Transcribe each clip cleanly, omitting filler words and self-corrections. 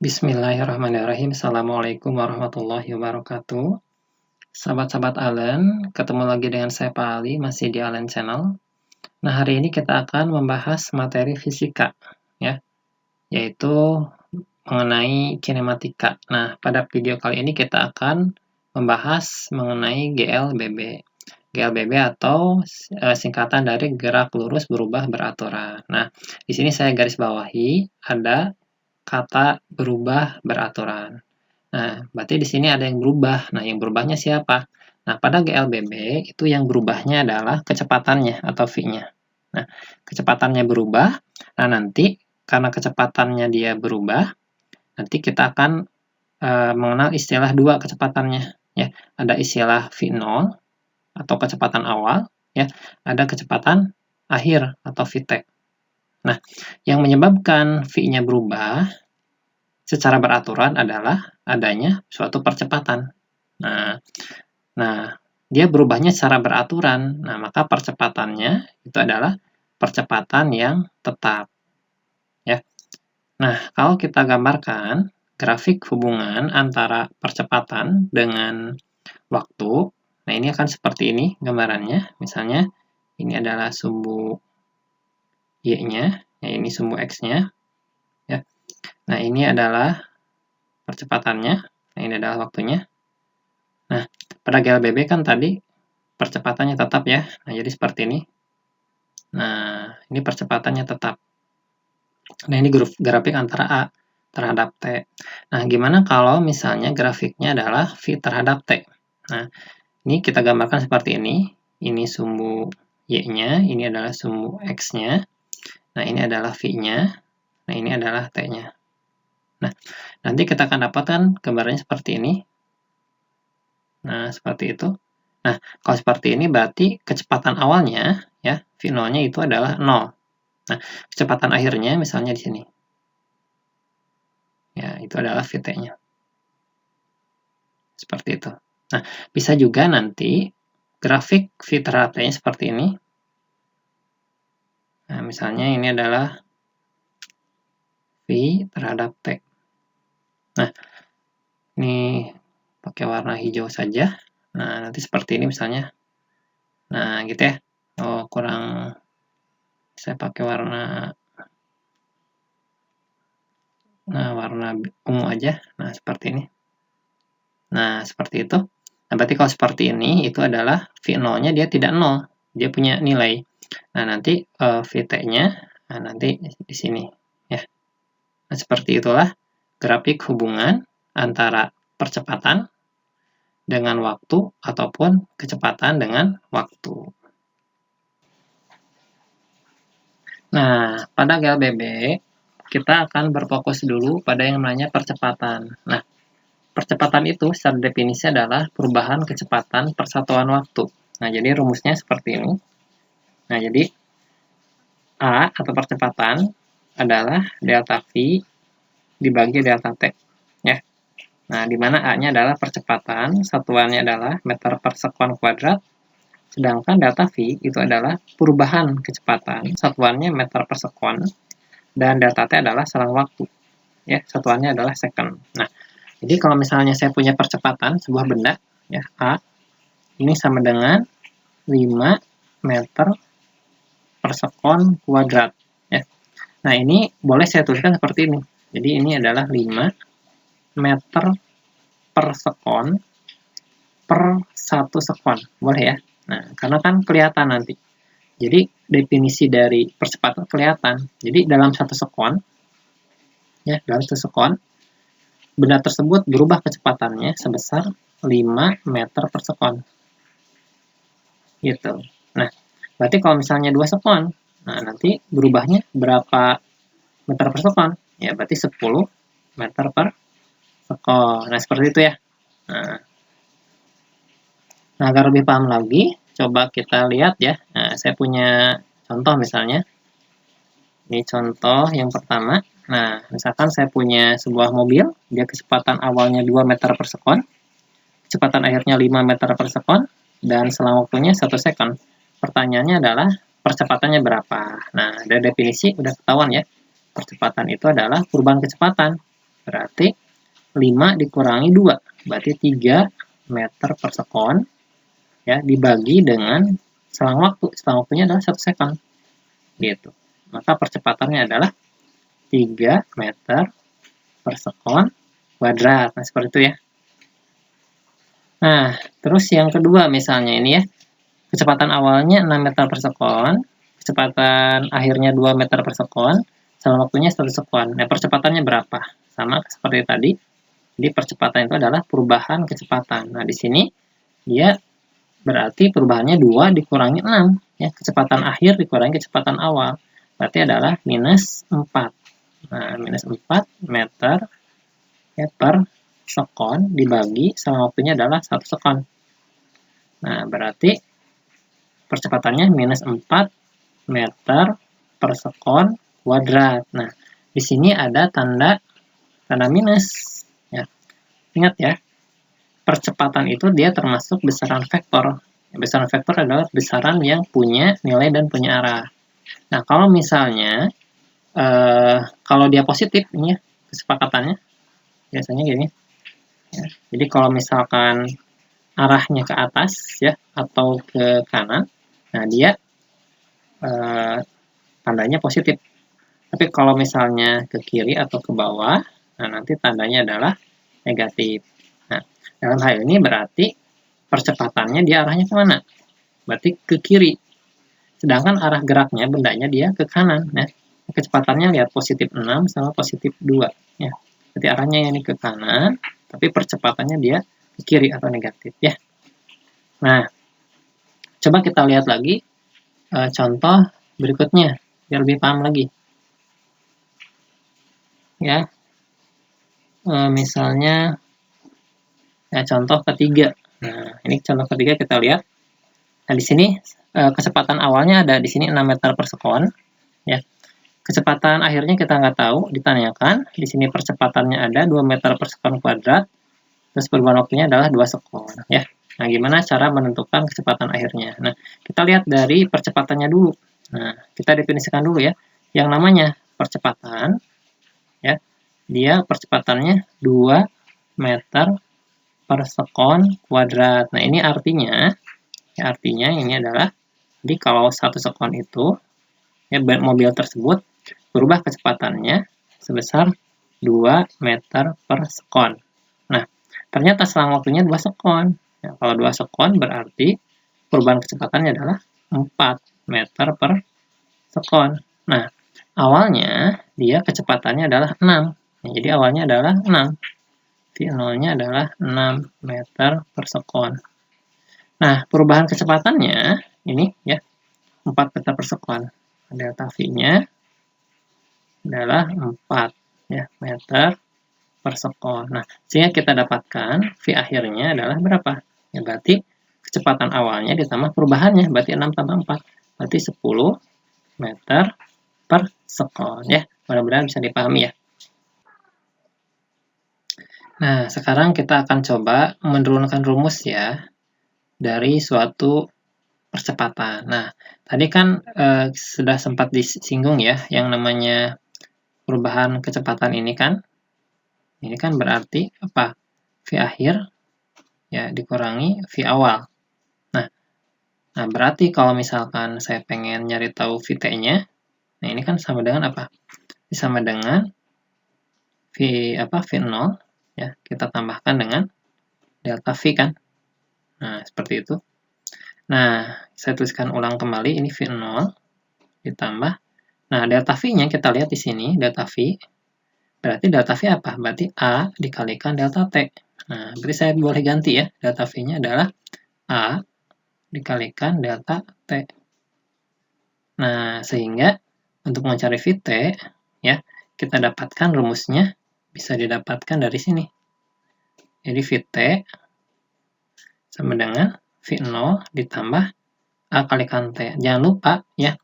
Bismillahirrahmanirrahim. Assalamualaikum warahmatullahi wabarakatuh. Sahabat-sahabat Allen, ketemu lagi dengan saya Pak Ali, masih di Allen Channel. Nah, hari ini kita akan membahas materi fisika, ya, yaitu mengenai kinematika. Nah, pada video kali ini kita akan membahas mengenai GLBB. GLBB atau singkatan dari gerak lurus berubah beraturan. Nah, di sini saya garis bawahi ada kata berubah beraturan. Nah, berarti di sini ada yang berubah. Nah, yang berubahnya siapa? Nah, pada GLBB itu yang berubahnya adalah kecepatannya atau V-nya. Nah, kecepatannya berubah. Nah, nanti karena kecepatannya dia berubah, nanti kita akan mengenal istilah dua kecepatannya. Ya, ada istilah V0 atau kecepatan awal. Ya, ada kecepatan akhir atau VTEC. Nah, yang menyebabkan V-nya berubah secara beraturan adalah adanya suatu percepatan. Nah, dia berubahnya secara beraturan. Nah, maka percepatannya itu adalah percepatan yang tetap. Ya. Nah, kalau kita gambarkan grafik hubungan antara percepatan dengan waktu, nah ini akan seperti ini gambarannya. Misalnya, ini adalah sumbu Y-nya, ya ini sumbu X-nya. Ya. Nah, ini adalah percepatannya, nah ini adalah waktunya. Nah, pada GLBB kan tadi percepatannya tetap ya, nah jadi seperti ini. Nah, ini percepatannya tetap. Nah, ini grafik antara A terhadap T. Nah, gimana kalau misalnya grafiknya adalah V terhadap T? Nah, ini kita gambarkan seperti ini. Ini sumbu Y-nya, ini adalah sumbu X-nya. Nah, ini adalah V-nya. Nah, ini adalah T-nya. Nah, nanti kita akan dapatkan gambarnya seperti ini. Nah, seperti itu. Nah, kalau seperti ini berarti kecepatan awalnya, ya, V0-nya itu adalah 0. Nah, kecepatan akhirnya misalnya di sini. Ya, itu adalah VT-nya. Seperti itu. Nah, bisa juga nanti grafik V terhadap T-nya seperti ini. Nah, misalnya ini adalah V terhadap T. Nah, ini pakai warna hijau saja. Nah, nanti seperti ini misalnya. Nah, gitu ya. Oh, kurang. Saya pakai warna ungu aja. Nah, seperti ini. Nah, seperti itu. Nah, berarti kalau seperti ini, itu adalah V0-nya dia tidak 0. Dia punya nilai. Nah, nanti VT-nya, nah, nanti di sini. Ya. Nah, seperti itulah grafik hubungan antara percepatan dengan waktu ataupun kecepatan dengan waktu. Nah, pada GLBB, kita akan berfokus dulu pada yang namanya percepatan. Nah, percepatan itu secara definisi adalah perubahan kecepatan persatuan waktu. Nah, jadi rumusnya seperti ini. Nah, jadi A atau percepatan adalah delta V dibagi delta T. Ya. Nah, di mana A-nya adalah percepatan, satuannya adalah meter per sekon kuadrat, sedangkan delta V itu adalah perubahan kecepatan, satuannya meter per sekon, dan delta T adalah selang waktu. Ya, satuannya adalah second. Nah, jadi kalau misalnya saya punya percepatan sebuah benda, ya, A, ini sama dengan 5 meter per sekon kuadrat. Ya. Nah, ini boleh saya tuliskan seperti ini. Jadi, ini adalah 5 meter per sekon per 1 sekon. Boleh ya? Nah, karena kan kelihatan nanti. Jadi, definisi dari percepatan kelihatan. Jadi, dalam 1 sekon, ya, dalam 1 sekon, benda tersebut berubah kecepatannya sebesar 5 meter per sekon. Gitu. Nah, berarti kalau misalnya 2 sekon, nah nanti berubahnya berapa meter per sekon? Ya, berarti 10 meter per sekon. Nah, seperti itu ya. Nah, agar lebih paham lagi, coba kita lihat ya. Nah, saya punya contoh misalnya. Ini contoh yang pertama. Nah, misalkan saya punya sebuah mobil, dia kecepatan awalnya 2 meter per sekon, kecepatan akhirnya 5 meter per sekon, dan selang waktunya 1 sekon. Pertanyaannya adalah, percepatannya berapa? Nah, dari definisi udah ketahuan ya. Percepatan itu adalah perubahan kecepatan. berarti 5 dikurangi 2, berarti 3 meter per sekon, ya, dibagi dengan selang waktu. Selang waktunya adalah 1 sekon. Gitu. Maka percepatannya adalah 3 meter per sekon kuadrat. Nah, seperti itu ya. Nah, terus yang kedua misalnya ini ya, kecepatan awalnya 6 meter per sekon, kecepatan akhirnya 2 meter per sekon, selang waktunya 1 sekon. Nah, percepatannya berapa? Sama seperti tadi. Jadi percepatan itu adalah perubahan kecepatan. Nah, di sini dia berarti perubahannya 2 dikurangi 6. Ya, kecepatan akhir dikurangi kecepatan awal. Berarti adalah minus 4. Nah, minus 4 meter ya, per sekon dibagi selang waktunya adalah 1 sekon. Nah, berarti percepatannya minus 4 meter per sekon kuadrat. Nah, di sini ada tanda minus. Ya. Ingat ya, percepatan itu dia termasuk besaran vektor. Besaran vektor adalah besaran yang punya nilai dan punya arah. Nah, kalau misalnya, kalau dia positif, ini ya, kesepakatannya, biasanya gini. Ya. Jadi kalau misalkan arahnya ke atas, ya, atau ke kanan, nah dia tandanya positif. Tapi kalau misalnya ke kiri atau ke bawah, nah nanti tandanya adalah negatif. Nah, dalam hal ini berarti percepatannya dia arahnya ke mana? Berarti ke kiri. Sedangkan arah geraknya bendanya dia ke kanan. Nah, kecepatannya lihat positif 6 sama positif 2. Ya. Berarti arahnya ini ke kanan, tapi percepatannya dia ke kiri atau negatif. Ya. Nah, coba kita lihat lagi contoh berikutnya, biar lebih paham lagi. Ya, misalnya ya, contoh ketiga. Nah, ini contoh ketiga kita lihat. Nah, di sini kecepatan awalnya ada di sini 6 meter per sekon. Ya. Kecepatan akhirnya kita nggak tahu, ditanyakan. Di sini percepatannya ada 2 meter per sekon kuadrat. Terus perubahan waktunya adalah 2 sekon. Ya. Nah, gimana cara menentukan kecepatan akhirnya? Nah, kita lihat dari percepatannya dulu. Nah, kita definisikan dulu ya. Yang namanya percepatan, ya, dia percepatannya 2 meter per sekon kuadrat. Nah, ini artinya, ya, artinya ini adalah, jadi kalau 1 sekon itu, ya, mobil tersebut berubah kecepatannya sebesar 2 meter per sekon. Nah, ternyata selang waktunya 2 sekon. Ya, kalau 2 sekon berarti perubahan kecepatannya adalah 4 meter per sekon. Nah, awalnya dia kecepatannya adalah 6. Ya, jadi awalnya adalah 6. V0-nya adalah 6 meter per sekon. Nah, perubahan kecepatannya ini ya 4 meter per sekon. Delta V-nya adalah 4 ya, meter per sekon. Nah, sehingga kita dapatkan V akhirnya adalah berapa? Ya, berarti kecepatan awalnya ditambah perubahannya, berarti 6 tambah 4. Berarti 10 meter per sekon. Ya, mudah-mudahan bisa dipahami ya. Nah, sekarang kita akan coba menurunkan rumus ya dari suatu percepatan. Nah, tadi kan sudah sempat disinggung ya yang namanya perubahan kecepatan ini kan. Ini kan berarti apa? V akhir ya dikurangi V awal. Nah, berarti kalau misalkan saya pengen nyari tahu Vt-nya, nah ini kan sama dengan apa? Sama dengan V0 ya, kita tambahkan dengan delta V kan. Nah, seperti itu. Nah, saya tuliskan ulang kembali ini V0 ditambah. Nah, delta V-nya kita lihat di sini, delta V. Berarti delta V apa? Berarti A dikalikan delta T. Nah, berarti saya boleh ganti ya. Delta V-nya adalah A dikalikan delta T. Nah, sehingga untuk mencari Vt, ya, kita dapatkan rumusnya bisa didapatkan dari sini. Jadi Vt sama dengan V0 ditambah A kalikan T. Jangan lupa, ya,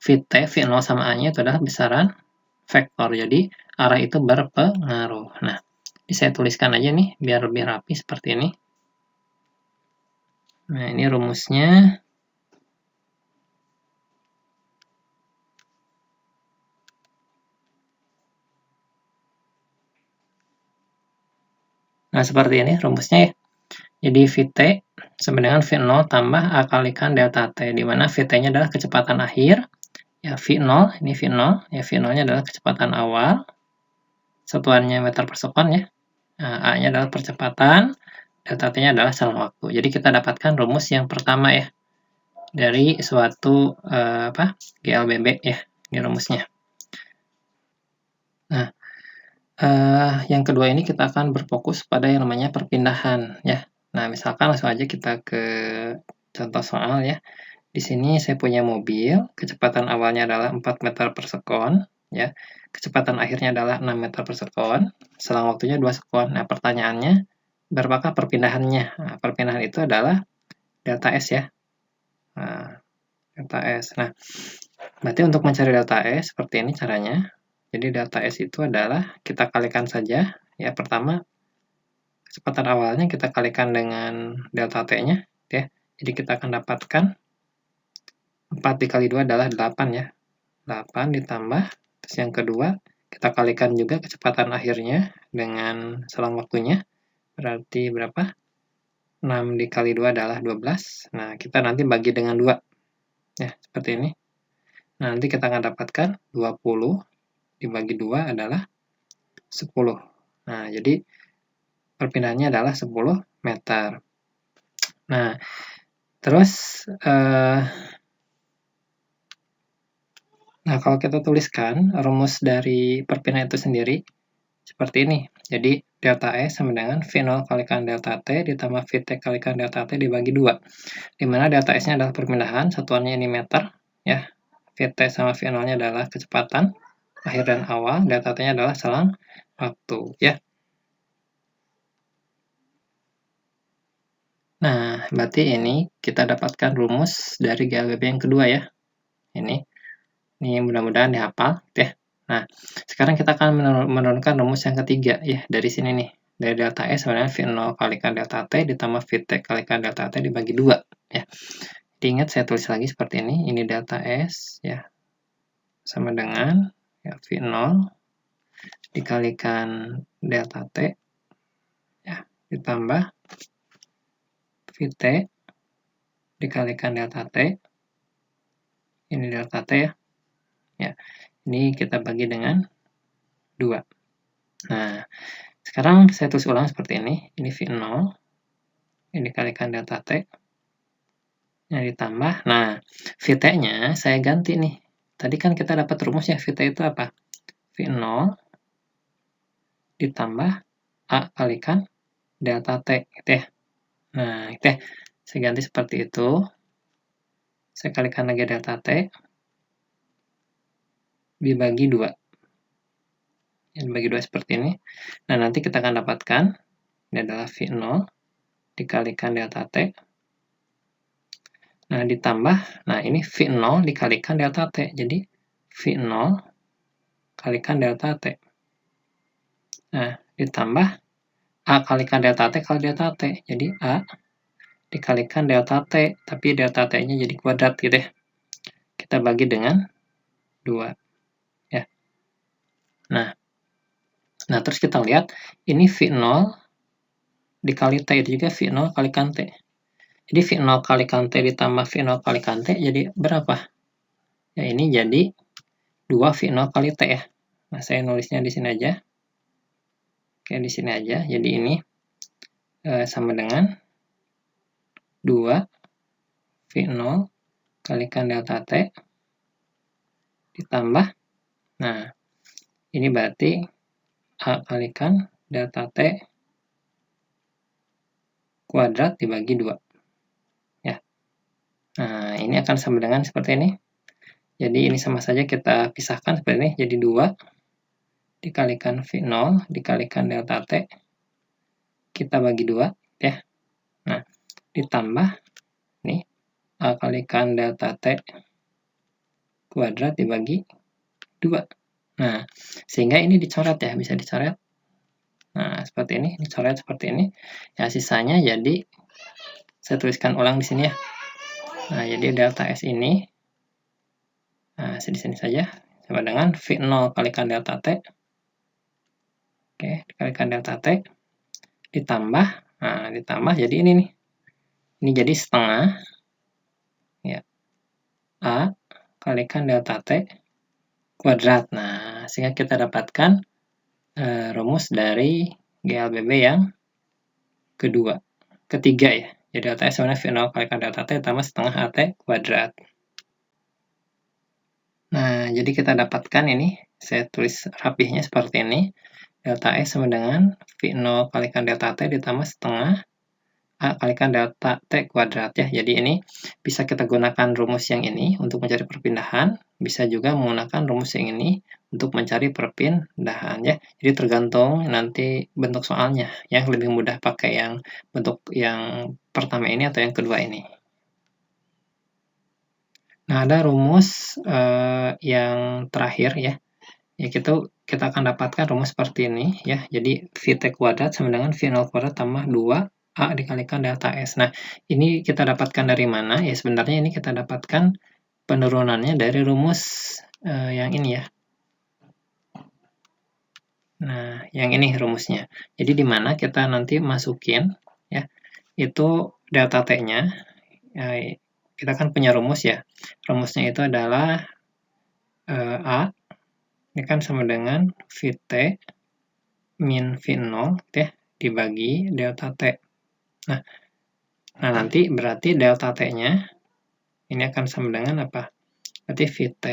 Vt, V0 sama A-nya itu adalah besaran vektor. Jadi, arah itu berpengaruh. Nah, saya tuliskan aja nih, biar lebih rapi seperti ini. Nah, ini rumusnya. Nah, seperti ini rumusnya ya. Jadi Vt sama dengan V0 tambah A kalikan delta T, di mana Vt-nya adalah kecepatan akhir, ya V0, ini V0, ya V0-nya adalah kecepatan awal, satuannya meter per sekon ya. Nah, A-nya adalah percepatan, delta T-nya adalah selang waktu. Jadi kita dapatkan rumus yang pertama ya, dari suatu GLBB ya, ini rumusnya. Nah, yang kedua ini kita akan berfokus pada yang namanya perpindahan ya. Nah, misalkan langsung aja kita ke contoh soal ya. Di sini saya punya mobil, kecepatan awalnya adalah 4 meter per sekon, ya. Kecepatan akhirnya adalah 6 meter per sekon, selang waktunya 2 sekon. Nah, pertanyaannya, berapakah perpindahannya? Nah, perpindahan itu adalah delta S ya. Nah, delta S. Nah, berarti untuk mencari delta S, seperti ini caranya. Jadi delta S itu adalah, kita kalikan saja. Ya, pertama, kecepatan awalnya kita kalikan dengan delta T-nya, ya. Jadi kita akan dapatkan 4 dikali 2 adalah 8 ya. 8 ditambah, terus yang kedua, kita kalikan juga kecepatan akhirnya dengan selang waktunya. Berarti berapa? 6 dikali 2 adalah 12. Nah, kita nanti bagi dengan 2. Ya, seperti ini. Nah, nanti kita akan dapatkan 20 dibagi 2 adalah 10. Nah, jadi perpindahannya adalah 10 meter. Nah, terus kalau kita tuliskan rumus dari perpindahan itu sendiri seperti ini. Jadi delta S sama dengan V0 kalikan delta T ditambah Vt kalikan delta T dibagi 2. Di mana delta S-nya adalah perpindahan, satuannya ini meter ya. Vt sama V0-nya adalah kecepatan akhir dan awal, delta T-nya adalah selang waktu ya. Nah, berarti ini kita dapatkan rumus dari GLBB yang kedua ya. Ini mudah-mudahan dihafal ya. Nah, sekarang kita akan menurunkan rumus yang ketiga ya, dari sini nih. Dari delta S sama dengan V0 kalikan delta T ditambah Vt kalikan delta T dibagi 2 ya. Ingat saya tulis lagi seperti ini delta S ya sama dengan ya, V0 dikalikan delta T ya ditambah Vt dikalikan delta T, ini delta T ya. Ya, ini kita bagi dengan 2. Nah, sekarang saya tulis ulang seperti ini V0, ini dikalikan delta T, yang ditambah, nah, Vt-nya saya ganti nih. Tadi kan kita dapat rumusnya, Vt itu apa? V0 ditambah A kalikan delta T, gitu ya. Nah, itu ya. Saya ganti seperti itu. Saya kalikan lagi delta T, dibagi 2. Dibagi 2 seperti ini. Nah, nanti kita akan dapatkan, ini adalah V0 dikalikan delta T. Nah, ditambah, nah ini V0 dikalikan delta T. Jadi, V0 kalikan delta T. Nah, ditambah A kalikan delta T kali delta T. Jadi, A dikalikan delta T, tapi delta T-nya jadi kuadrat gitu ya. Kita bagi dengan 2. Ya. Nah, terus kita lihat, ini V0 dikali T, itu juga V0 kalikan T. Jadi V0 kalikan T ditambah V0 kalikan T jadi berapa? Ya, ini jadi 2 V0 kali T ya. Nah, saya nulisnya di sini aja. Oke, di sini aja. Jadi ini sama dengan 2 V0 kalikan delta T ditambah, nah, ini berarti A kalikan delta T kuadrat dibagi 2. Ya. Nah, ini akan sama dengan seperti ini. Jadi ini sama saja kita pisahkan seperti ini. Jadi 2 dikalikan V0 dikalikan delta T. Kita bagi 2 ya. Nah, ditambah nih A kalikan delta T kuadrat dibagi 2. Nah, sehingga ini dicoret ya, bisa dicoret. Nah, seperti ini, dicoret seperti ini. Ya, sisanya jadi saya tuliskan ulang di sini ya. Nah, jadi delta S ini, nah, di sini saja, sama dengan V0 kalikan delta T. Oke, dikalikan delta T, ditambah, nah ditambah jadi ini nih. Ini jadi setengah ya, A kalikan delta T kuadrat. Nah, sehingga kita dapatkan rumus dari GLBB yang ketiga ya. Jadi delta S sebenarnya V0 kalikan delta T tambah setengah AT kuadrat. Nah, jadi kita dapatkan ini, saya tulis rapihnya seperti ini. Delta S sama dengan V0 kalikan delta T ditambah setengah A kalikan delta T kuadrat ya. Jadi ini bisa kita gunakan rumus yang ini untuk mencari perpindahan, bisa juga menggunakan rumus yang ini untuk mencari perpindahan ya. Jadi tergantung nanti bentuk soalnya, yang lebih mudah pakai yang bentuk yang pertama ini atau yang kedua ini. Nah, ada rumus yang terakhir ya. Ya, kita akan dapatkan rumus seperti ini ya. Jadi VT kuadrat sama dengan V0 kuadrat tambah 2A dikalikan delta S. Nah, ini kita dapatkan dari mana? Ya, sebenarnya ini kita dapatkan penurunannya dari rumus yang ini ya. Nah, yang ini rumusnya. Jadi di mana kita nanti masukin ya, itu delta T-nya. Kita kan punya rumus ya. Rumusnya itu adalah A ini kan sama dengan VT min V0 ya, dibagi delta T. Nah, nanti berarti delta T-nya ini akan sama dengan apa? Berarti VT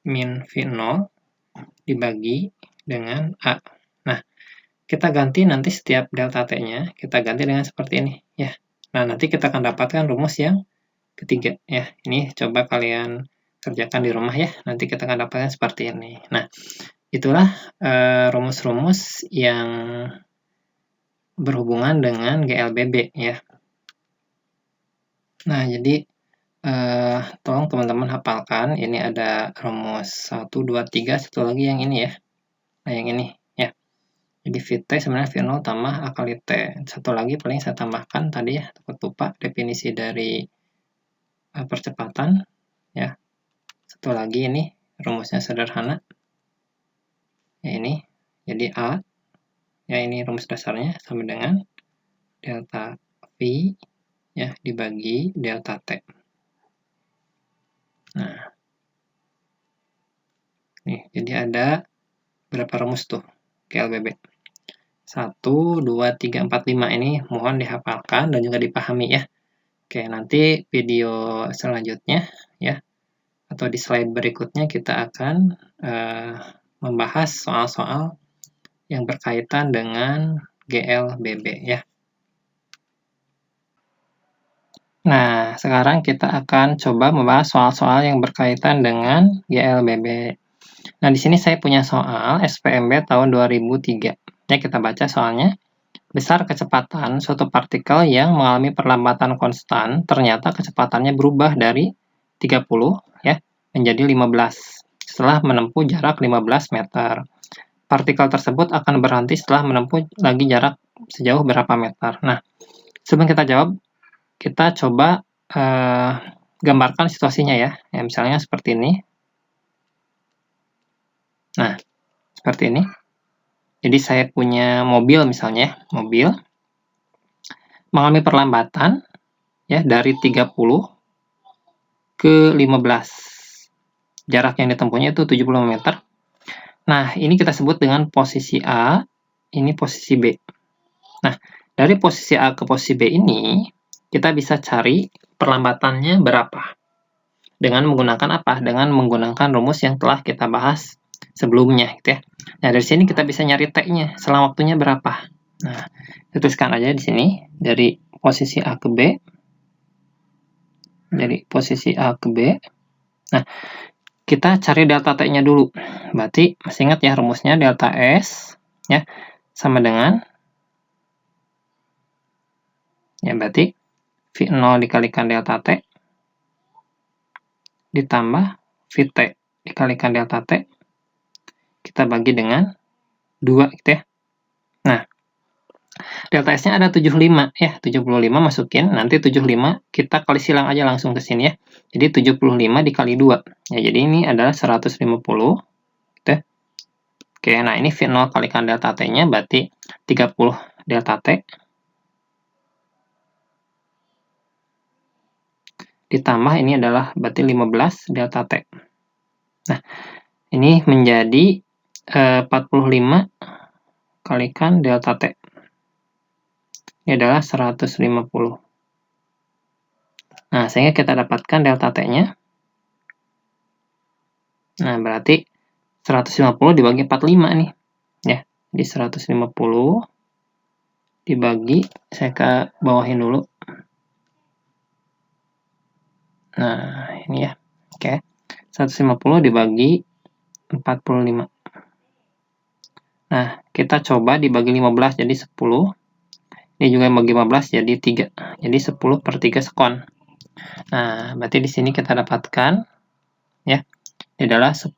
min V0 dibagi dengan A. Nah, kita ganti nanti setiap delta T-nya, kita ganti dengan seperti ini ya. Nah, nanti kita akan dapatkan rumus yang ketiga ya. Ini coba kalian kerjakan di rumah ya. Nanti kita akan dapatkan seperti ini. Nah, itulah rumus-rumus yang berhubungan dengan GLBB ya. Nah, jadi tolong teman-teman hafalkan. Ini ada rumus 1, 2, 3, satu lagi yang ini ya. Nah, yang ini ya. Jadi VT sebenarnya V0 tambah A kali T. Satu lagi paling saya tambahkan tadi ya, takut lupa definisi dari percepatan ya. Satu lagi ini rumusnya sederhana. Ya ini. Jadi A ya, ini rumus dasarnya sama dengan delta V ya dibagi delta T. Nah, nih, jadi ada berapa rumus tuh GLBB? 1, 2, 3, 4, 5 ini mohon dihafalkan dan juga dipahami ya. Oke, nanti video selanjutnya ya, atau di slide berikutnya kita akan membahas soal-soal yang berkaitan dengan GLBB ya. Nah, sekarang kita akan coba membahas soal-soal yang berkaitan dengan GLBB. Nah, di sini saya punya soal SPMB tahun 2003. Ya, kita baca soalnya. Besar kecepatan suatu partikel yang mengalami perlambatan konstan, ternyata kecepatannya berubah dari 30 ya menjadi 15 setelah menempuh jarak 15 meter. Partikel tersebut akan berhenti setelah menempuh lagi jarak sejauh berapa meter. Nah, sebelum kita jawab, kita coba gambarkan situasinya ya. Misalnya seperti ini. Nah, seperti ini. Jadi saya punya mobil misalnya, mobil mengalami perlambatan ya dari 30 ke 15. Jarak yang ditempuhnya itu 75 meter. Nah, ini kita sebut dengan posisi A, ini posisi B. Nah, dari posisi A ke posisi B ini, kita bisa cari perlambatannya berapa. Dengan menggunakan apa? Dengan menggunakan rumus yang telah kita bahas sebelumnya gitu ya. Nah, dari sini kita bisa nyari T-nya, selang waktunya berapa. Nah, tuliskan aja di sini dari posisi A ke B. Dari posisi A ke B. Nah, kita cari delta T-nya dulu. Berarti masih ingat ya rumusnya delta S ya sama dengan ya berarti V0 dikalikan delta T ditambah VT dikalikan delta T kita bagi dengan 2 gitu ya. Nah, delta S-nya ada 75 ya, 75 masukin, nanti 75 kita kali silang aja langsung ke sini ya. Jadi 75 dikali 2. Ya, jadi ini adalah 150 gitu ya. Oke, nah ini V0 kalikan delta T-nya berarti 30 delta T ditambah ini adalah berarti 15 delta T. Nah, ini menjadi 45 kalikan delta T. Ini adalah 150. Nah, sehingga kita dapatkan delta T-nya. Nah, berarti 150 dibagi 45 nih. Ya, jadi 150 dibagi, saya ke bawahin dulu. Nah, ini ya. Oke. 150 dibagi 45. Nah, kita coba dibagi 15 jadi 10. Ini juga bagi 15 jadi 3. Jadi 10 per 3 sekon. Nah, berarti di sini kita dapatkan ya, ini adalah 10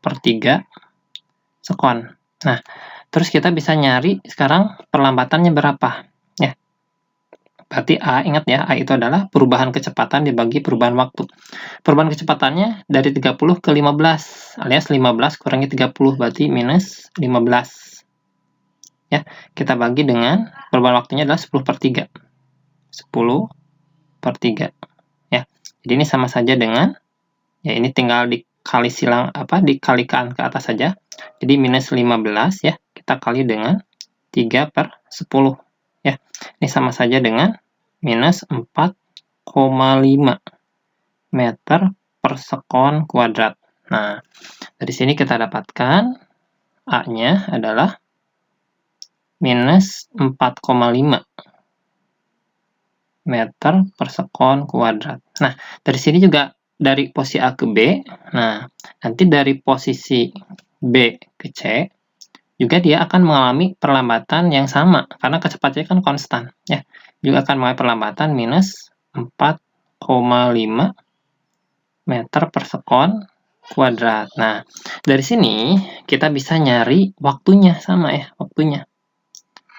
per 3 sekon. Nah, terus kita bisa nyari sekarang perlambatannya berapa. Ya. Berarti A, ingat ya, A itu adalah perubahan kecepatan dibagi perubahan waktu. Perubahan kecepatannya dari 30 ke 15, alias 15 kurangi 30, berarti minus 15. Ya, kita bagi dengan perubahan waktunya adalah 10 per 3. 10 per 3. Ya, jadi ini sama saja dengan, ya ini tinggal dikali silang, dikalikan ke atas saja. Jadi minus 15 ya, kita kali dengan 3 per 10. Ya, ini sama saja dengan minus 4,5 meter per sekon kuadrat. Nah, dari sini kita dapatkan A-nya adalah minus 4,5 meter per sekon kuadrat. Nah, dari sini juga dari posisi A ke B, nah, nanti dari posisi B ke C, juga dia akan mengalami perlambatan yang sama, karena kecepatannya kan konstan. Ya, juga akan mengalami perlambatan minus 4,5 meter per sekon kuadrat. Nah, dari sini kita bisa nyari waktunya, sama ya, waktunya.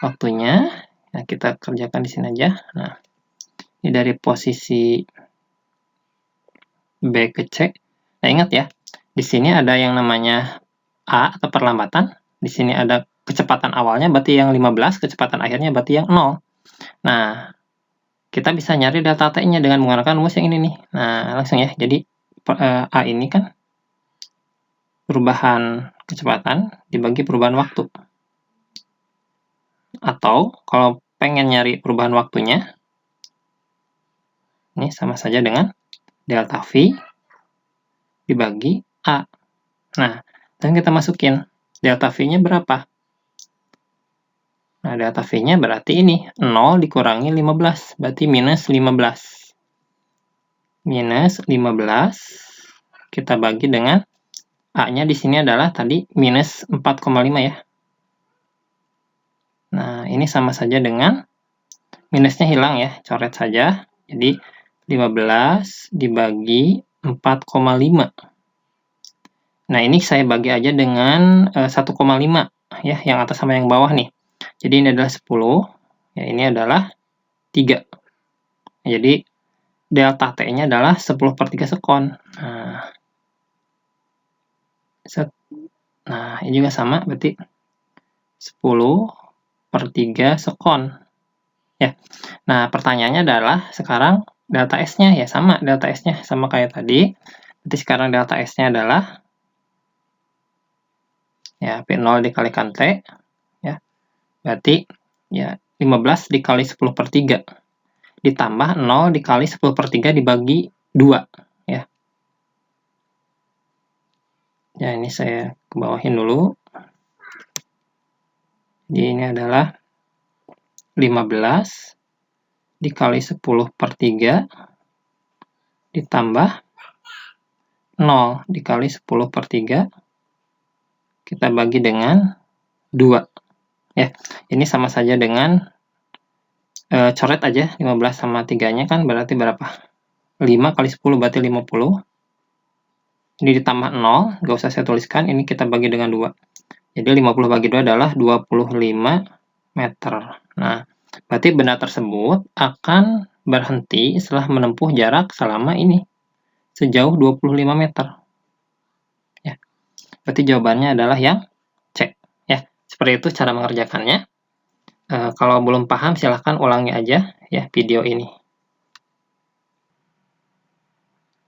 Waktunya, nah kita kerjakan di sini aja. Nah, ini dari posisi B ke C. Nah, ingat ya, di sini ada yang namanya A atau perlambatan. Di sini ada kecepatan awalnya berarti yang 15, kecepatan akhirnya berarti yang 0. Nah, kita bisa nyari delta T-nya dengan menggunakan rumus yang ini nih. Nah, langsung ya. Jadi A ini kan perubahan kecepatan dibagi perubahan waktu. Atau kalau pengen nyari perubahan waktunya, ini sama saja dengan delta V dibagi A. Nah, dan kita masukin delta V-nya berapa? Nah, delta V-nya berarti ini 0 dikurangi 15, berarti minus 15. Minus 15 kita bagi dengan A-nya di sini adalah tadi minus 4,5 ya. Nah, ini sama saja dengan minusnya hilang ya, coret saja. Jadi 15 dibagi 4,5. Nah, ini saya bagi aja dengan 1,5 ya, yang atas sama yang bawah nih. Jadi ini adalah 10, ya ini adalah 3. Jadi delta T-nya adalah 10 per 3 sekon. Nah, ini juga sama, berarti 10 per 3 sekon. Ya. Nah, pertanyaannya adalah sekarang delta S-nya ya sama, delta S-nya sama kayak tadi. Berarti sekarang delta S-nya adalah ya P0 dikalikan T ya. Berarti ya 15 dikali 10 per 3 ditambah 0 dikali 10 per 3 dibagi 2 ya. Ya, ini saya kebawahin dulu. Jadi ini adalah 15 dikali 10 per 3 ditambah 0 dikali 10 per 3 kita bagi dengan 2 ya. Ini sama saja dengan coret aja 15 sama 3 nya kan berarti berapa? 5 kali 10 berarti 50. Ini ditambah 0, nggak usah saya tuliskan, ini kita bagi dengan 2. Jadi 50 bagi 2 adalah 25 meter. Nah, berarti benda tersebut akan berhenti setelah menempuh jarak selama ini, sejauh 25 meter. Berarti jawabannya adalah yang C. Ya, seperti itu cara mengerjakannya. Kalau belum paham silahkan ulangi aja ya video ini.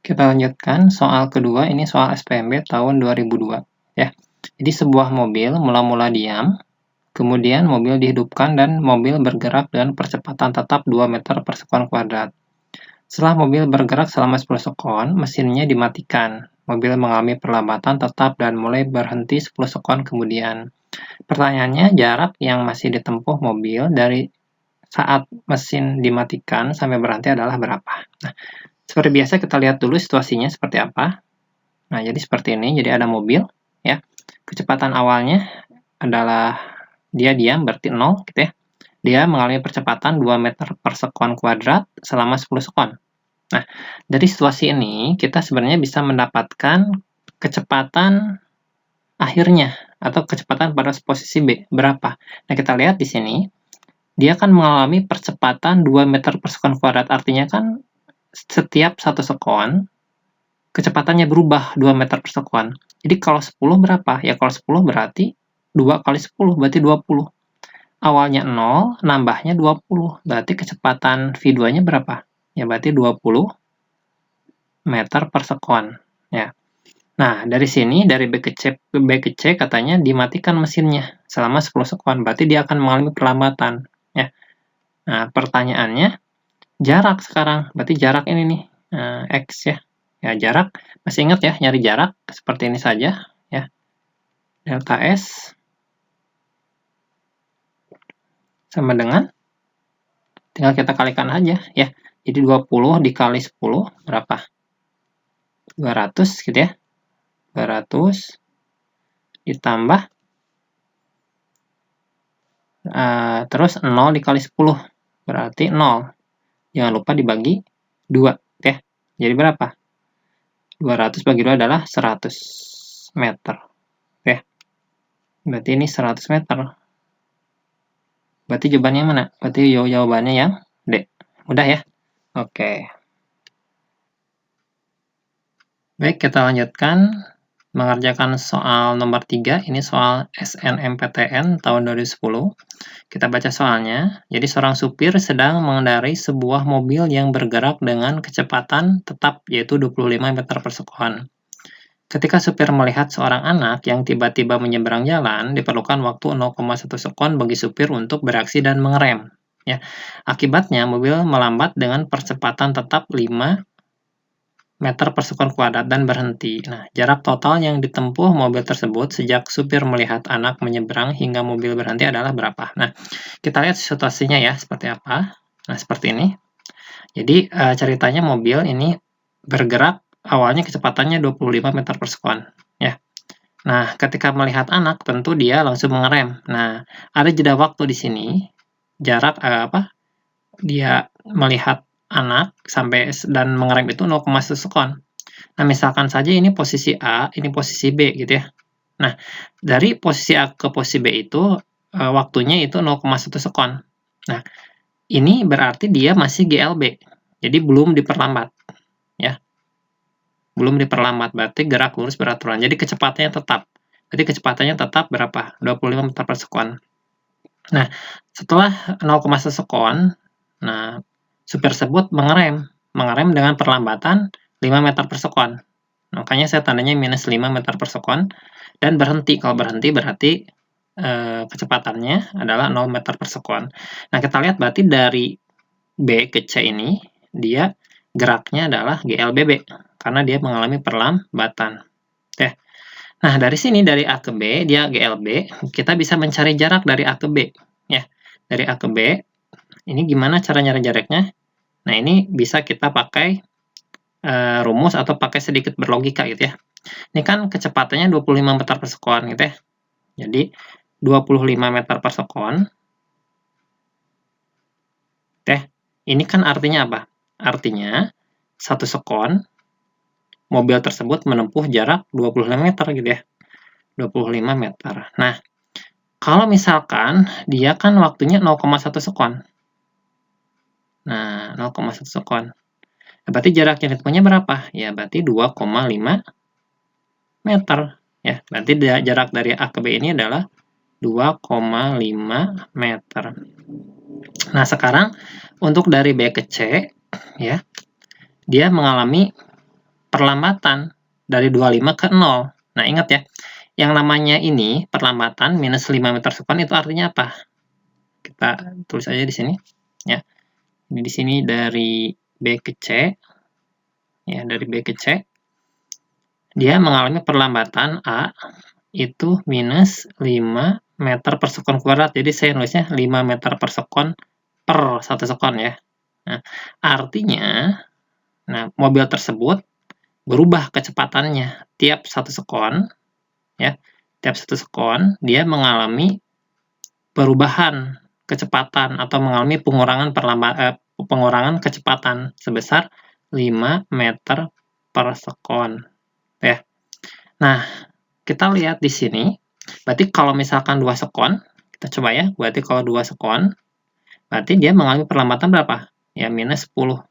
Kita lanjutkan soal kedua, ini soal SPMB tahun 2002 ya. Jadi sebuah mobil mula-mula diam, kemudian mobil dihidupkan dan mobil bergerak dengan percepatan tetap 2 meter per sekon kuadrat. Setelah mobil bergerak selama 10 sekon, mesinnya dimatikan. Mobil mengalami perlambatan tetap dan mulai berhenti 10 sekon kemudian. Pertanyaannya, jarak yang masih ditempuh mobil dari saat mesin dimatikan sampai berhenti adalah berapa? Nah, seperti biasa kita lihat dulu situasinya seperti apa. Nah, jadi seperti ini. Jadi ada mobil, ya. Kecepatan awalnya adalah dia diam, berarti 0, gitu ya. Dia mengalami percepatan 2 meter per sekon kuadrat selama 10 sekon. Nah, dari situasi ini, kita sebenarnya bisa mendapatkan kecepatan akhirnya, atau kecepatan pada posisi B, berapa? Nah, kita lihat di sini, dia akan mengalami percepatan 2 meter per sekon kuadrat, artinya kan setiap 1 sekon, kecepatannya berubah 2 meter per sekon. Jadi kalau 10 berapa? Ya kalau 10 berarti 2 kali 10, berarti 20. Awalnya 0, nambahnya 20. Berarti kecepatan V2-nya berapa? Ya berarti 20 meter per sekon. Ya. Nah, dari sini, dari B ke C katanya dimatikan mesinnya selama 10 sekon. Berarti dia akan mengalami perlambatan. Ya. Nah, pertanyaannya, jarak sekarang. Berarti jarak ini nih, X ya. Ya, jarak, masih ingat ya, nyari jarak seperti ini saja. Ya. Delta S sama dengan, tinggal kita kalikan aja ya. Jadi 20 dikali 10 berapa? 200 gitu ya. 200 ditambah terus 0 dikali 10 berarti 0. Jangan lupa dibagi 2 ya. Jadi berapa? 200 bagi 2 adalah 100 meter. Ya. Berarti ini 100 meter. Berarti jawabannya mana? Berarti jawabannya yang D. Mudah ya? Oke. Baik, kita lanjutkan mengerjakan soal nomor 3. Ini soal SNMPTN tahun 2010. Kita baca soalnya. Jadi seorang supir sedang mengendarai sebuah mobil yang bergerak dengan kecepatan tetap, yaitu 25 meter per sekon. Ketika supir melihat seorang anak yang tiba-tiba menyeberang jalan, diperlukan waktu 0,1 sekon bagi supir untuk bereaksi dan mengerem. Ya. Akibatnya, mobil melambat dengan percepatan tetap 5 meter per sekon kuadrat dan berhenti. Nah, jarak total yang ditempuh mobil tersebut sejak supir melihat anak menyeberang hingga mobil berhenti adalah berapa? Nah, kita lihat situasinya ya, seperti apa. Nah, seperti ini. Jadi, ceritanya mobil ini bergerak, awalnya kecepatannya 25 meter per sekon. Ya. Nah, ketika melihat anak, tentu dia langsung mengerem. Nah, ada jeda waktu di sini, jarak dia melihat anak sampai dan mengerem itu 0,1 sekon. Nah, misalkan saja ini posisi A, ini posisi B gitu ya. Nah, dari posisi A ke posisi B itu waktunya itu 0,1 sekon. Nah, ini berarti dia masih GLB. Jadi belum diperlambat. Ya. Belum diperlambat, berarti gerak lurus beraturan. Jadi kecepatannya tetap. Jadi kecepatannya tetap berapa? 25 meter per sekon. Nah, setelah 0,1 sekon, nah, supir tersebut mengerem dengan perlambatan 5 meter per sekon. Makanya saya tandanya minus 5 meter per sekon, dan berhenti. Kalau berhenti berarti kecepatannya adalah 0 meter per sekon. Nah, kita lihat berarti dari B ke C ini, dia geraknya adalah GLBB, karena dia mengalami perlambatan. Oke. Nah, dari sini, dari A ke B, dia GLB, kita bisa mencari jarak dari A ke B. Ya, dari A ke B, ini gimana cara nyari jaraknya? Nah, ini bisa kita pakai rumus atau pakai sedikit berlogika gitu ya. Ini kan kecepatannya 25 meter per sekon gitu ya. Jadi 25 meter per sekon. Ini kan artinya apa? Artinya 1 sekon mobil tersebut menempuh jarak 25 meter gitu ya. 25 meter. Nah, kalau misalkan dia kan waktunya 0,1 sekon. Nah, 0,1 sekon. Berarti jarak yang ditempuhnya berapa? Ya, berarti 2,5 meter. Ya, berarti jarak dari A ke B ini adalah 2,5 meter. Nah, sekarang untuk dari B ke C, ya, dia mengalami perlambatan dari 25 ke 0. Nah, ingat ya, yang namanya ini perlambatan minus 5 meter sekon itu artinya apa? Kita tulis aja di sini, ya. Di sini dari B ke C, ya, dari B ke C, dia mengalami perlambatan A itu minus 5 meter per sekon kuadrat. Jadi saya nulisnya 5 meter per sekon per 1 sekon ya. Nah, artinya, mobil tersebut berubah kecepatannya tiap 1 sekon, ya. Tiap 1 sekon dia mengalami perubahan kecepatan atau mengalami pengurangan kecepatan sebesar 5 meter per sekon, ya. Nah, kita lihat di sini, berarti kalau misalkan 2 sekon, kita coba ya, berarti kalau 2 sekon, berarti dia mengalami perlambatan berapa? Ya, minus 10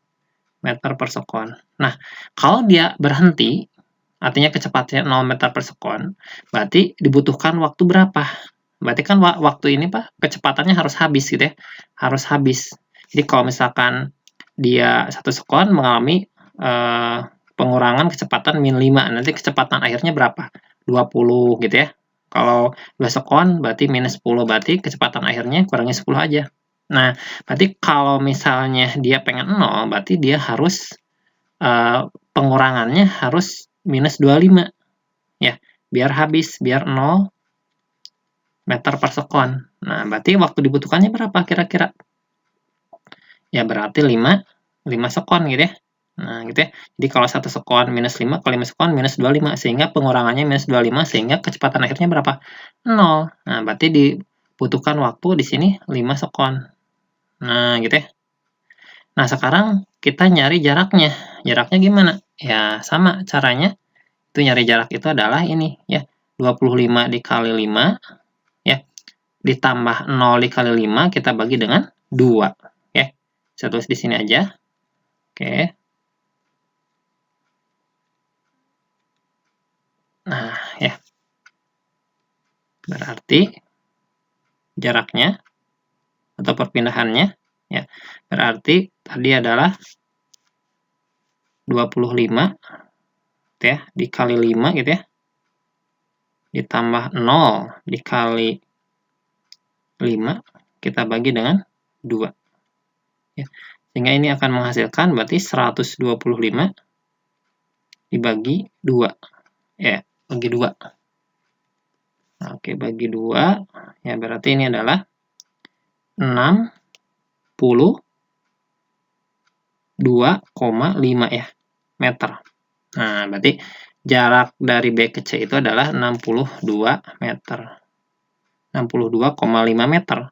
meter per sekon. Nah, kalau dia berhenti, artinya kecepatannya 0 meter per sekon, berarti dibutuhkan waktu berapa? Berarti kan waktu ini Pak, kecepatannya harus habis gitu ya, harus habis. Jadi kalau misalkan dia 1 sekon mengalami pengurangan kecepatan min 5, nanti kecepatan akhirnya berapa? 20 gitu ya. Kalau 2 sekon berarti minus 10, berarti kecepatan akhirnya kurangi 10 aja. Nah, berarti kalau misalnya dia pengen 0, berarti dia harus pengurangannya harus minus 25 ya, biar habis, biar 0 meter per sekon. Nah, berarti waktu dibutuhkannya berapa kira-kira? Ya, berarti 5 sekon gitu ya. Nah, gitu ya. Jadi kalau 1 sekon minus 5, kalau 5 sekon minus 25, sehingga pengurangannya minus 25, sehingga kecepatan akhirnya berapa? 0. Nah, berarti dibutuhkan waktu di sini 5 sekon. Nah, gitu ya. Nah, sekarang kita nyari jaraknya. Jaraknya gimana? Ya, sama caranya. Itu nyari jarak itu adalah ini, ya. 25 dikali 5, ya. Ditambah 0 dikali 5, kita bagi dengan 2. Ya. Saya tulis di sini aja. Oke. Nah, ya. Berarti jaraknya atau perpindahannya, ya. Berarti tadi adalah 25 gitu ya, dikali 5 gitu ya. Ditambah 0 dikali 5, kita bagi dengan 2. Ya. Sehingga ini akan menghasilkan berarti 125 dibagi 2. Ya, bagi 2. Nah, oke, bagi 2, ya berarti ini adalah 62,5 ya, meter. Nah, berarti jarak dari B ke C itu adalah 62 meter. 62,5 meter.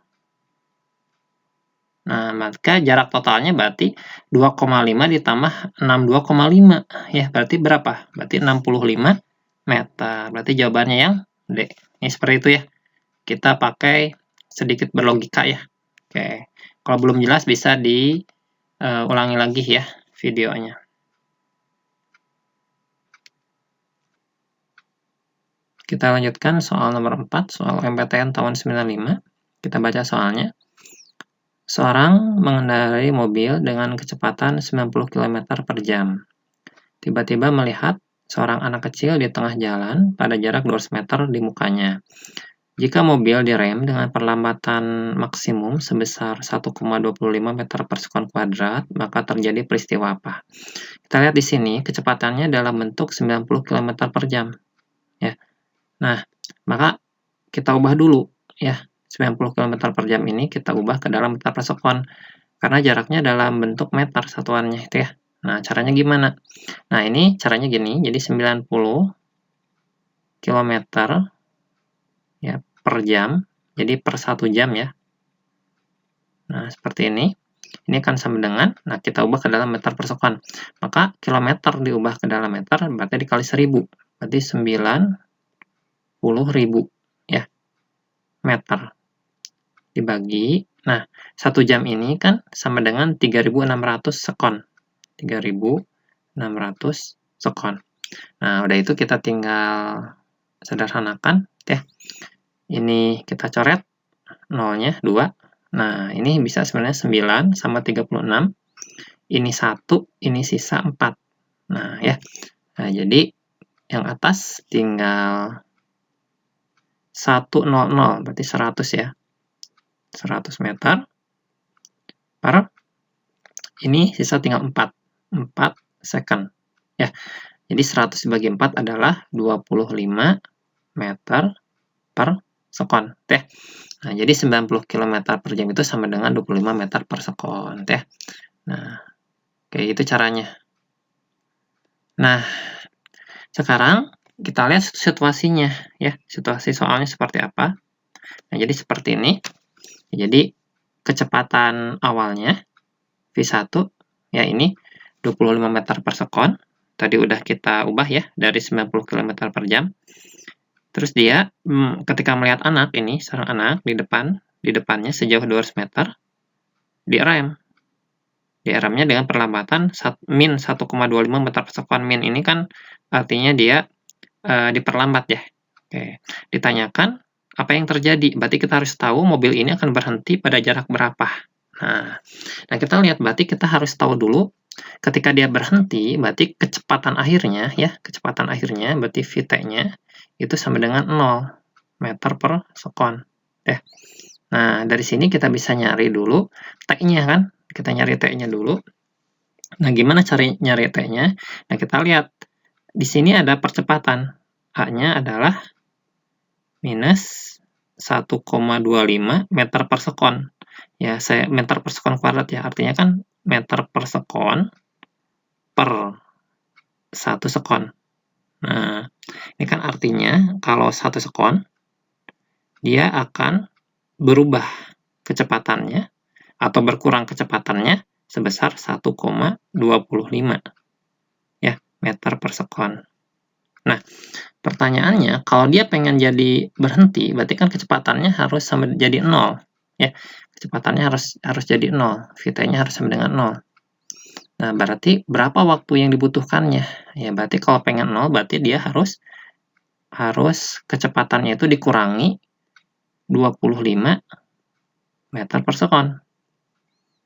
Nah, maka jarak totalnya berarti 2,5 ditambah 62,5. Ya, berarti berapa? Berarti 65 meter. Berarti jawabannya yang D. Ini seperti itu ya. Kita pakai sedikit berlogika ya. Oke. Kalau belum jelas bisa diulangi lagi ya videonya. Kita lanjutkan soal nomor 4, soal MPTN tahun 95. Kita baca soalnya. Seorang mengendarai mobil dengan kecepatan 90 km per jam. Tiba-tiba melihat seorang anak kecil di tengah jalan pada jarak 200 meter di mukanya. Jika mobil direm dengan perlambatan maksimum sebesar 1,25 meter per sekon kuadrat, maka terjadi peristiwa apa? Kita lihat di sini, kecepatannya dalam bentuk 90 km per jam. Ya. Nah, maka kita ubah dulu ya. 90 km per jam ini kita ubah ke dalam meter per sekon. Karena jaraknya dalam bentuk meter satuannya itu ya. Nah, caranya gimana? Nah, ini caranya gini. Jadi 90 km ya, per jam. Jadi per 1 jam ya. Nah, seperti ini. Ini akan sama dengan, nah kita ubah ke dalam meter per sekon. Maka kilometer diubah ke dalam meter, berarti dikali 1000. Berarti 90.000 ya, meter. Dibagi, nah 1 jam ini kan sama dengan 3.600 sekon. 3.600 sekon. Nah, udah itu kita tinggal sederhanakan ya. Ini kita coret, nolnya 2. Nah, ini bisa sebenarnya 9 sama 36. Ini 1, ini sisa 4. Nah, ya. Nah, jadi yang atas tinggal 100, berarti 100 ya. 100 meter per ini sisa tinggal 4 second ya. Jadi 100 dibagi 4 adalah 25 meter per sekon teh. Nah, jadi 90 km per jam itu sama dengan 25 meter per sekon teh. Nah, kayak gitu caranya. Nah, sekarang kita lihat situasinya ya. Situasi soalnya seperti apa. Nah, jadi seperti ini. Jadi kecepatan awalnya V1 ya ini 25 meter per sekon. Tadi udah kita ubah ya dari 90 km per jam. Terus dia ketika melihat anak ini, seorang anak di depannya sejauh 200 meter, direm. Diremnya dengan perlambatan min 1,25 meter per sekon. Min ini kan artinya dia diperlambat ya. Oke. Ditanyakan apa yang terjadi. Berarti kita harus tahu mobil ini akan berhenti pada jarak berapa. Nah kita lihat berarti kita harus tahu dulu ketika dia berhenti, berarti kecepatan akhirnya ya, kecepatan akhirnya berarti Vt-nya itu sama dengan 0 meter per sekon. Ya. Nah, dari sini kita bisa nyari dulu T-nya kan? Kita nyari T-nya dulu. Nah, gimana cara nyari T-nya? Nah, kita lihat di sini ada percepatan. A-nya adalah minus 1,25 meter per sekon. Ya, saya meter per sekon kuadrat ya. Artinya kan meter per sekon per 1 sekon. Nah, ini kan artinya kalau 1 sekon, dia akan berubah kecepatannya atau berkurang kecepatannya sebesar 1,25 ya, meter per sekon. Nah, pertanyaannya, kalau dia pengen jadi berhenti, berarti kan kecepatannya harus sama jadi 0. Ya, kecepatannya harus jadi 0, Vt-nya harus sama dengan 0. Nah, berarti berapa waktu yang dibutuhkannya? Ya, berarti kalau pengen 0, berarti dia harus kecepatannya itu dikurangi 25 meter per sekon.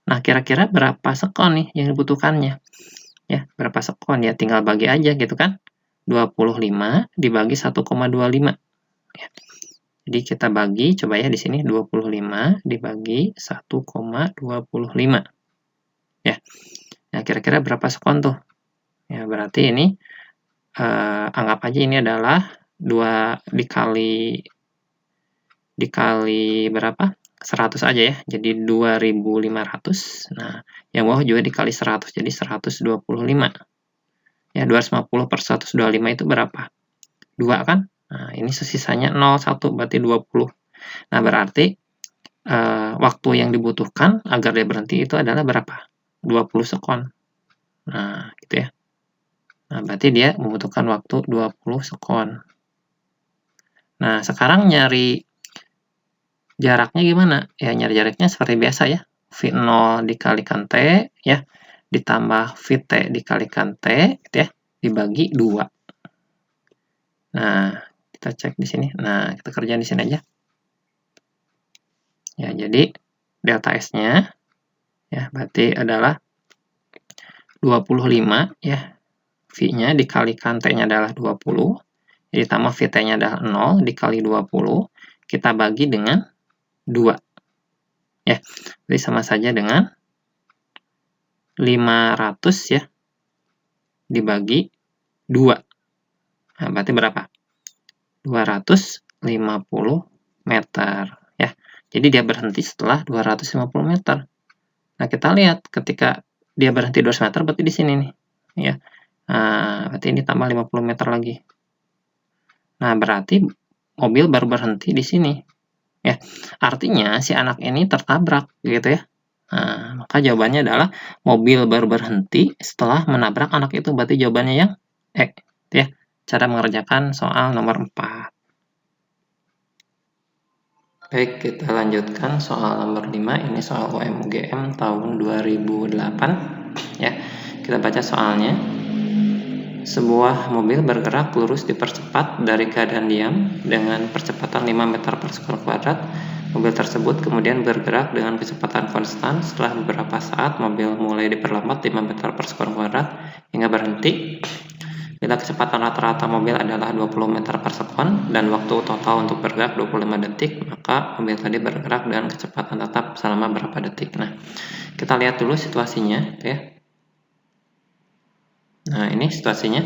Nah, kira-kira berapa sekon nih yang dibutuhkannya? Ya, berapa sekon? Ya, tinggal bagi aja gitu kan. 25 dibagi 1,25. Ya. Jadi kita bagi, coba ya di sini 25 dibagi 1,25. Ya. Nah, kira-kira berapa sekon tuh? Ya, berarti ini anggap aja ini adalah 2 dikali berapa? 100 aja ya. Jadi 2.500. Nah, yang bawah juga dikali 100. Jadi 125. Ya, 250 per 125 itu berapa? 2 kan? Nah, ini sisanya 0,1 berarti 20. Nah, berarti waktu yang dibutuhkan agar dia berhenti itu adalah berapa? 20 sekon. Nah, gitu ya. Nah, berarti dia membutuhkan waktu 20 sekon. Nah, sekarang nyari jaraknya gimana? Ya, nyari jaraknya seperti biasa ya. V0 dikalikan T, ya. Ditambah Vt dikalikan T, gitu ya. Dibagi 2. Nah, kita cek di sini. Nah, kita kerjain di sini aja. Ya, jadi delta S-nya ya berarti adalah 25 ya. V-nya dikalikan T-nya adalah 20. Jadi tambah Vt-nya adalah 0 dikali 20. Kita bagi dengan 2. Ya. Jadi sama saja dengan 500 ya dibagi 2. Nah, berarti berapa? 250 meter ya. Jadi dia berhenti setelah 250 meter. Nah, kita lihat ketika dia berhenti 200 meter berarti di sini nih ya. Nah, berarti ini tambah 50 meter lagi. Nah, berarti mobil baru berhenti di sini ya. Artinya si anak ini tertabrak gitu ya. Nah, maka jawabannya adalah mobil baru berhenti setelah menabrak anak itu. Berarti jawabannya yang ya. Cara mengerjakan soal nomor 4. Baik, kita lanjutkan soal nomor 5. Ini soal UMGM tahun 2008 ya. Kita baca soalnya. sebuah mobil bergerak lurus dipercepat dari keadaan diam dengan percepatan 5 meter per sekon kuadrat. Mobil tersebut kemudian bergerak dengan kecepatan konstan. Setelah beberapa saat, mobil mulai diperlambat 5 meter per sekon kuadrat hingga berhenti. Bila kecepatan rata-rata mobil adalah 20 meter per sekon dan waktu total untuk bergerak 25 detik, maka mobil tadi bergerak dengan kecepatan tetap selama berapa detik. Nah, kita lihat dulu situasinya, ya. Nah, ini situasinya.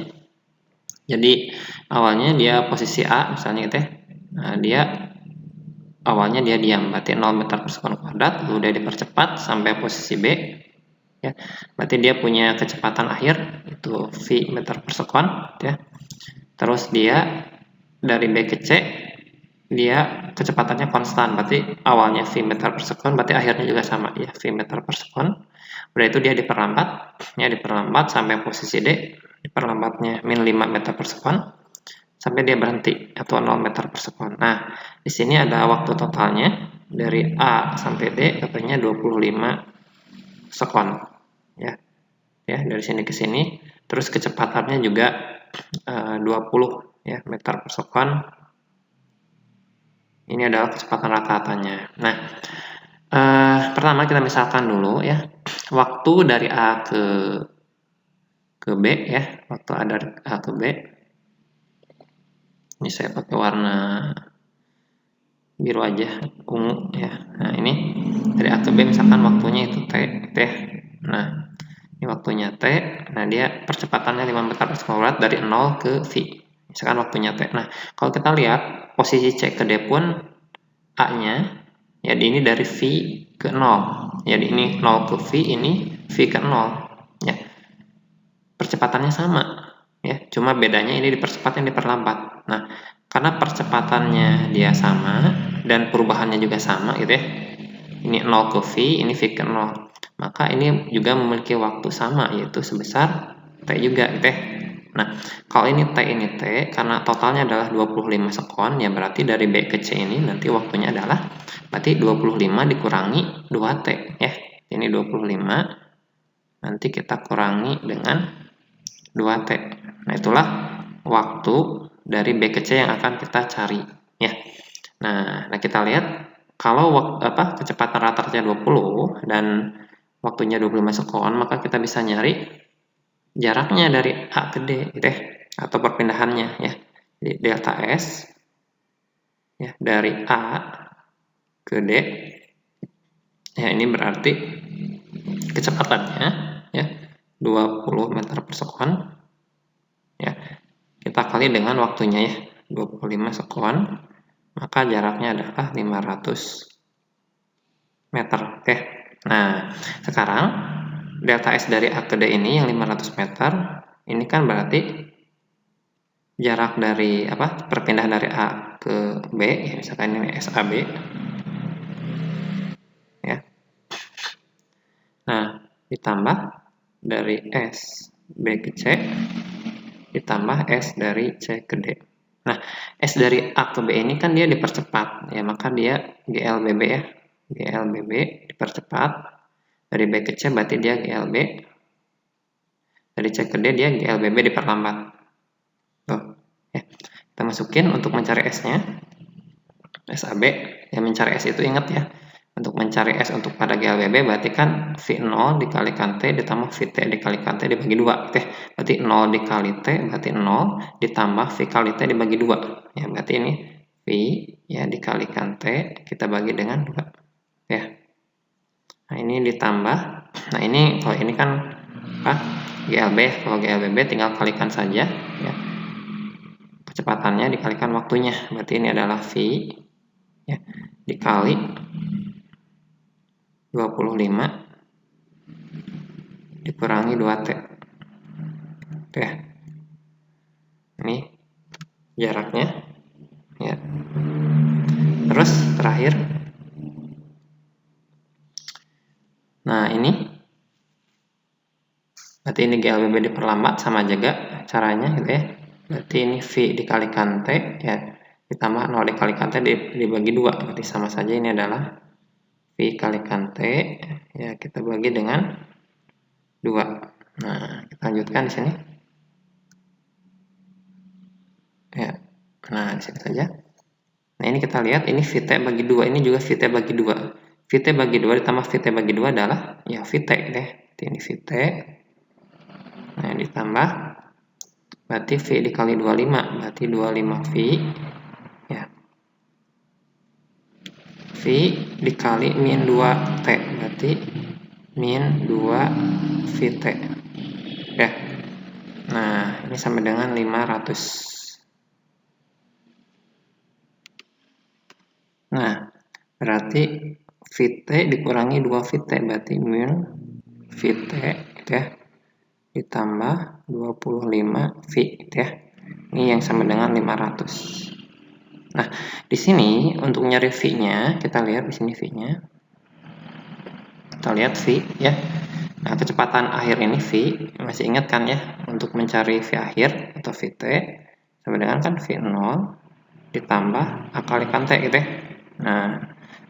Jadi, awalnya dia posisi A, misalnya gitu ya. Nah, awalnya dia diam, berarti 0 meter per sekon kuadrat, lalu dia dipercepat sampai posisi B. Ya, berarti dia punya kecepatan akhir, itu V meter per sekon. Ya. Terus dia dari B ke C, dia kecepatannya konstan, berarti awalnya V meter per sekon, berarti akhirnya juga sama, ya, V meter per sekon. Udah itu dia diperlambat sampai posisi D, diperlambatnya min 5 meter per sekon, sampai dia berhenti, atau 0 meter per sekon. Nah, di sini ada waktu totalnya, dari A sampai D, katanya 25 sekon. Ya, dari sini ke sini, terus kecepatannya juga 20 ya, meter per sekon. Ini adalah kecepatan rata-ratanya. Nah, pertama kita misalkan dulu ya, waktu dari A ke B ya, waktu A dari A ke B. Ini saya pakai warna biru aja, ungu ya. Nah, ini dari A ke B misalkan waktunya itu T, ya. Nah, ini waktunya T. Nah, dia percepatannya 5 meter per sekon kuadrat dari 0 ke V. Misalkan waktunya T. Nah, kalau kita lihat posisi C ke D pun A-nya, ya ini dari V ke 0. Jadi ini 0 ke V, ini V ke 0. Ya. Percepatannya sama. Ya, cuma bedanya ini dipercepat, ini diperlambat. Nah, karena percepatannya dia sama dan perubahannya juga sama gitu ya. Ini 0 ke V, ini V ke 0. Maka ini juga memiliki waktu sama, yaitu sebesar T juga gitu ya. Nah, kalau ini T, karena totalnya adalah 25 sekon, ya berarti dari B ke C ini nanti waktunya adalah, berarti 25 dikurangi 2T ya. Ini 25, nanti kita kurangi dengan 2T. Nah, itulah waktu dari B ke C yang akan kita cari ya. Nah, kita lihat kalau kecepatan rata-ratanya 20 dan waktunya 25 sekon, maka kita bisa nyari jaraknya dari A ke D gitu ya, atau perpindahannya ya. Jadi delta S ya dari A ke D. Ya, ini berarti kecepatannya ya 20 meter per sekon. Ya. Kita kali dengan waktunya ya, 25 sekon. Maka jaraknya adalah 500 meter. Oke. Nah, sekarang delta S dari A ke D ini yang 500 meter, ini kan berarti jarak dari perpindahan dari A ke B, ya, misalkan ini SAB. Ya. Nah, ditambah dari S B ke C, ditambah S dari C ke D. Nah, S dari A ke B ini kan dia dipercepat, ya, maka dia GLBB ya. GLBB dipercepat, dari B ke C berarti dia GLB, dari C ke D dia GLBB diperlambat. Tuh, ya. Kita masukin untuk mencari S-nya, SAB, ya, mencari S itu ingat ya, untuk mencari S untuk pada GLBB berarti kan V0 dikalikan T ditambah VT dikalikan T dibagi 2, ya. Berarti 0 dikali T berarti 0 ditambah V kali T dibagi 2, ya, berarti ini V ya dikalikan T kita bagi dengan 2. Ya. Nah, ini ditambah. Nah, ini kalau ini kan GLB, kalau GLBB tinggal kalikan saja ya. Kecepatannya dikalikan waktunya. Berarti ini adalah V ya dikali 25 dikurangi 2T. Ya. Ini jaraknya ya. Terus terakhir, nah ini berarti ini GLBB diperlambat, sama juga caranya gitu ya. Berarti ini V dikalikan T ya ditambah 0 dikalikan T dibagi 2, berarti sama saja, ini adalah V kalikan T ya kita bagi dengan 2. Nah, kita lanjutkan di sini. Ya. Nah, di sini saja. Nah, ini kita lihat ini VT bagi 2, ini juga VT bagi 2. VT bagi 2 ditambah VT bagi 2 adalah ya VT deh. Ini VT. Nah, ditambah berarti V dikali 25, berarti 25V ya. V dikali min 2T, berarti min 2 VT ya. Nah, ini sama dengan 500. Nah, berarti VT dikurangi 2 VT, berarti min VT ya, ditambah 25V ya. Ini yang sama dengan 500. Nah, di sini untuk nyari V-nya, kita lihat di sini V-nya. Kita lihat V ya. Nah, kecepatan akhir ini V, masih ingat kan ya, untuk mencari V akhir atau VT sama dengan kan V0 ditambah A kalikan T gitu ya. Nah,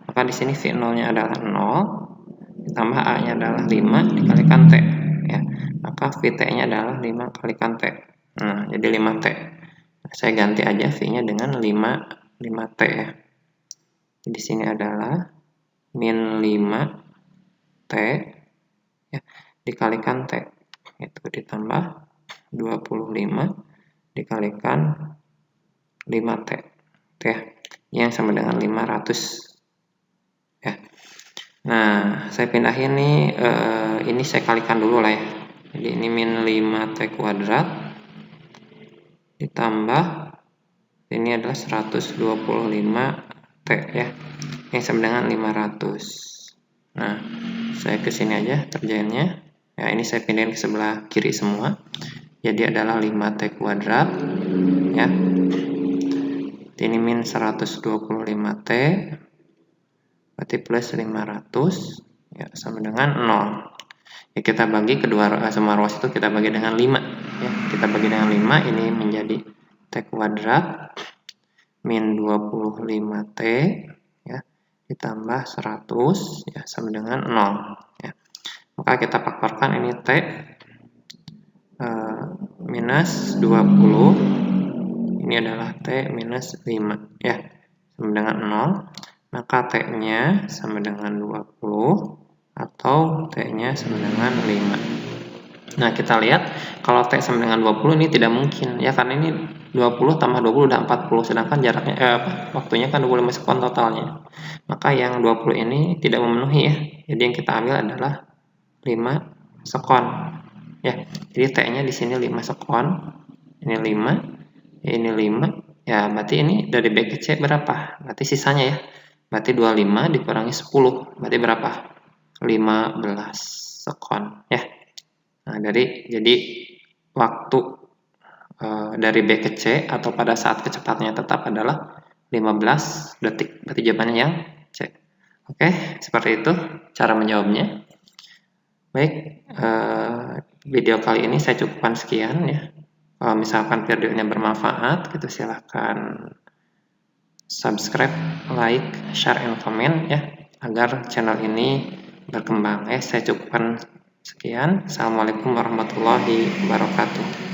maka di sini V0-nya adalah 0 ditambah A-nya adalah 5 dikalikan T ya. Maka VT-nya adalah 5 kalikan T. Nah, jadi 5T. Nah, saya ganti aja V-nya dengan 5T ya. Jadi di sini adalah min 5T ya, dikalikan T. Itu ditambah 25 dikalikan 5T ya, yang sama dengan 500 ya. Nah, saya pindahin nih, ini saya kalikan dulu lah ya. Jadi ini min 5T kuadrat ditambah ini adalah 125T ya, yang sama dengan 500. Nah, saya ke sini aja kerjainnya. Ya, ini saya pindahin ke sebelah kiri semua. Jadi adalah 5T kuadrat ya. Ini min 125T berarti plus 500 ya, sama dengan 0. Ya, kita bagi kedua semua ruas itu kita bagi dengan 5 ya. Kita bagi dengan 5, ini menjadi T kuadrat min 25T ya, ditambah 100 ya, sama dengan 0 ya. Maka kita pakarkan ini T minus 20, ini adalah T minus 5 ya, sama dengan 0. Maka T-nya sama dengan 20 atau T-nya sama dengan 5. Nah, kita lihat kalau T sama dengan 20 ini tidak mungkin ya, karena ini 20 tambah 20 udah 40, sedangkan jaraknya waktunya kan 25 sekon totalnya. Maka yang 20 ini tidak memenuhi ya. Jadi yang kita ambil adalah 5 sekon ya. Jadi T-nya di sini 5 sekon. Ini 5, ini 5. Ya, berarti ini dari B ke C berapa? Berarti sisanya ya. Berarti 25 dikurangi 10, berarti berapa? 15 sekon ya. Nah, jadi waktu dari B ke C atau pada saat kecepatannya tetap adalah 15 detik. Berarti jawabannya yang C. Oke, seperti itu cara menjawabnya. Baik, video kali ini saya cukupkan sekian ya. Kalau misalkan videonya bermanfaat, gitu silahkan subscribe, like, share, and comment ya, agar channel ini berkembang. Saya cukupkan sekian. Assalamualaikum warahmatullahi wabarakatuh.